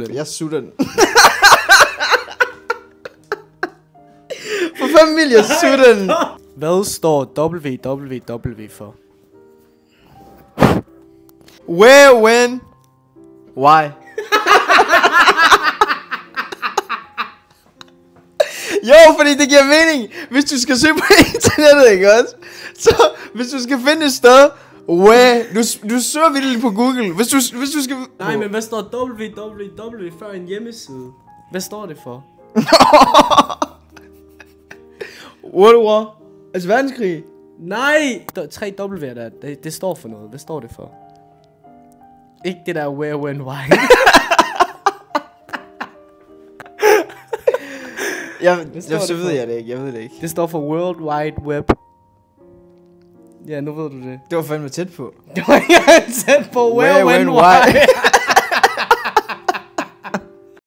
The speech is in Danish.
Jeg sutter den. For fanden vil jeg sutter den. Hvad står www for? Where, when, why? Jo, fordi det giver mening. Hvis du skal søge på internettet, ikke også? Så hvis du skal finde et sted, where, du søger virkelig på Google. Hvis du skal... Nej, men hvad står www før en hjemmeside? Hvad står det for? World War. Altså verdenskrig. Nej! 3 W'er der, det står for noget. Hvad står det for? Ikke det der where, when, why. Så ved jeg det ikke, jeg ved det ikke. Det står for World Wide Web. Ja, nu ved du det. Det var fandme tæt på. Det var ikke tæt på where, when, why.